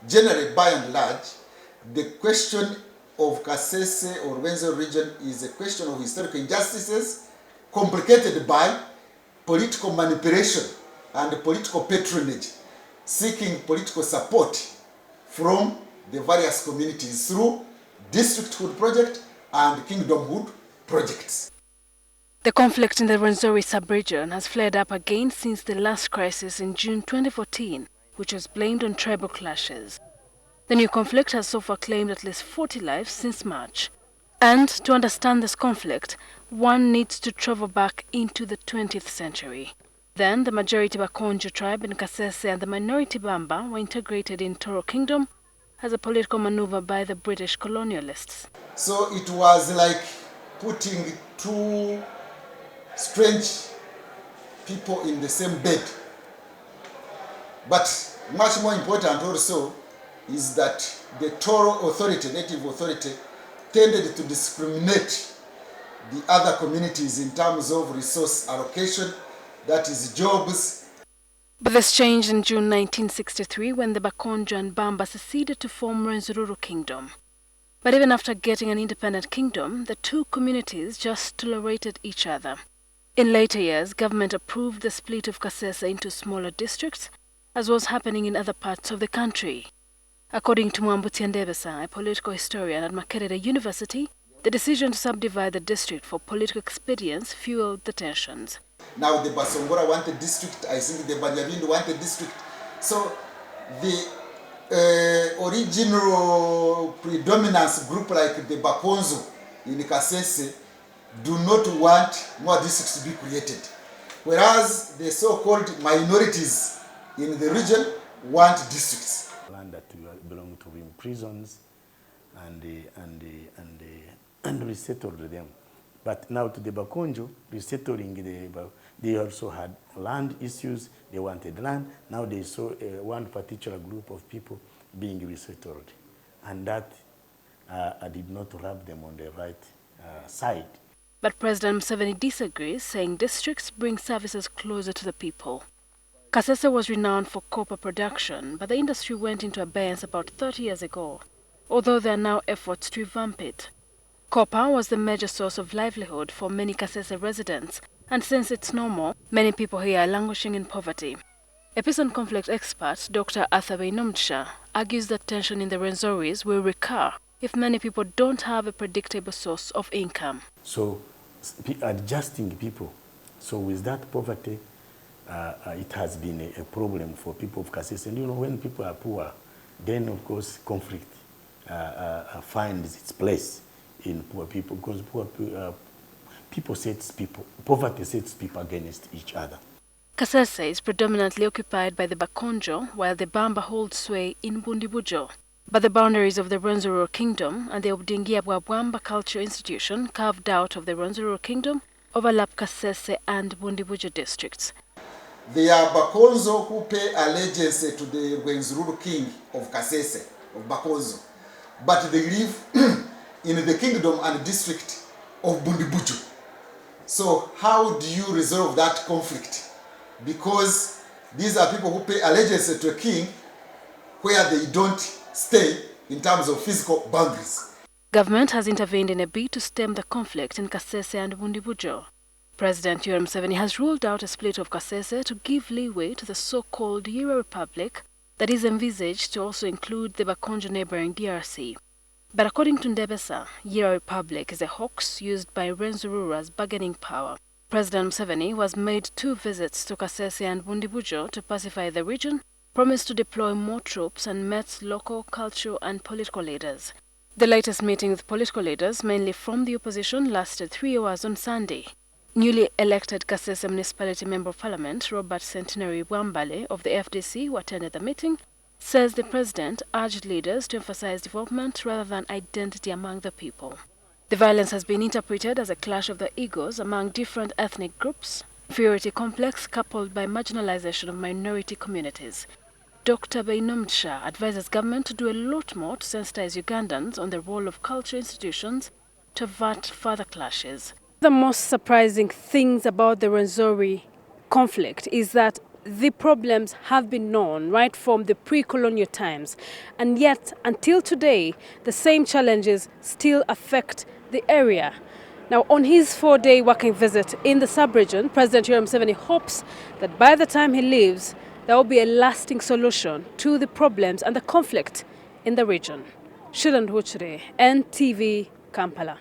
generally, by and large, the question of Kasese or Rwenzori region is a question of historical injustices complicated by political manipulation and political patronage, seeking political support from the various communities through districthood project and kingdomhood projects. The conflict in the Rwenzori sub-region has flared up again since the last crisis in June 2014, which was blamed on tribal clashes. The new conflict has so far claimed at least 40 lives since March. And to understand this conflict, one needs to travel back into the 20th century. Then the majority Bakonjo tribe in Kasese and the minority Bamba were integrated in Tooro Kingdom as a political maneuver by the British colonialists. So it was like putting two strange people in the same bed. But much more important also is that the Tooro authority, native authority, tended to discriminate the other communities in terms of resource allocation, that is jobs. But this changed in June 1963 when the Bakonjo and Bamba seceded to form Rwenzori Kingdom. But even after getting an independent kingdom, the two communities just tolerated each other. In later years, government approved the split of Kasese into smaller districts, as was happening in other parts of the country. According to Mwambuti Ndebesa, a political historian at Makerere University, the decision to subdivide the district for political expedience fueled the tensions. Now the Basongora want a district, I think the Banyabindu want a district. So the original predominance group like the Bakonjo in Kasese do not want more districts to be created. Whereas the so-called minorities in the region want districts. Land that belong to him, prisons, and resettled them. But now to the Bakonjo, resettling, they also had land issues. They wanted land. Now they saw one particular group of people being resettled, and that did not rub them on the right side. But President Museveni disagrees, saying districts bring services closer to the people. Kasese was renowned for copper production, but the industry went into abeyance about 30 years ago, although there are now efforts to revamp it. Copper was the major source of livelihood for many Kasese residents, and since it's no more, many people here are languishing in poverty. A peace and conflict expert, Dr. Yoweri argues that tension in the Rwenzoris will recur if many people don't have a predictable source of income. So, adjusting people. So with that poverty, it has been a problem for people of Kasese. And you know, when people are poor, then of course conflict finds its place in poor people, because poverty sets people against each other. Kasese is predominantly occupied by the Bakonjo, while the Bamba holds sway in Bundibugyo. But the boundaries of the Rwenzori Kingdom and the Obudingia Bwabwamba Cultural Institution, carved out of the Rwenzori Kingdom, overlap Kasese and Bundibugyo districts. They are Bakonjo who pay allegiance to the Rwenzori king of Kasese, of Bakonjo. But they live in the kingdom and district of Bundibugyo. So how do you resolve that conflict? Because these are people who pay allegiance to a king where they don't stay in terms of physical boundaries. Government has intervened in a bid to stem the conflict in Kasese and Bundibugyo. President Yoweri Museveni has ruled out a split of Kasese to give leeway to the so-called Yoweri Republic that is envisaged to also include the Bakonjo neighboring DRC. But according to Ndebesa, Yoweri Republic is a hoax used by Rwenzori as bargaining power. President Museveni, who has made 2 visits to Kasese and Bundibugyo to pacify the region, promised to deploy more troops and met local, cultural and political leaders. The latest meeting with political leaders, mainly from the opposition, lasted 3 hours on Sunday. Newly elected Kasese Municipality Member of Parliament, Robert Centenary Wambale of the FDC, who attended the meeting, says the president urged leaders to emphasize development rather than identity among the people. The violence has been interpreted as a clash of the egos among different ethnic groups, inferiority complex coupled by marginalization of minority communities. Dr. Yoweri advises government to do a lot more to sensitize Ugandans on the role of cultural institutions to avert further clashes. The most surprising things about the Rwenzori conflict is that the problems have been known right from the pre-colonial times, and yet until today the same challenges still affect the area. Now, on his 4-day working visit in the sub-region, President Yoweri Museveni hopes that by the time he leaves, there will be a lasting solution to the problems and the conflict in the region. Sheila Nduhukire, NTV, Kampala.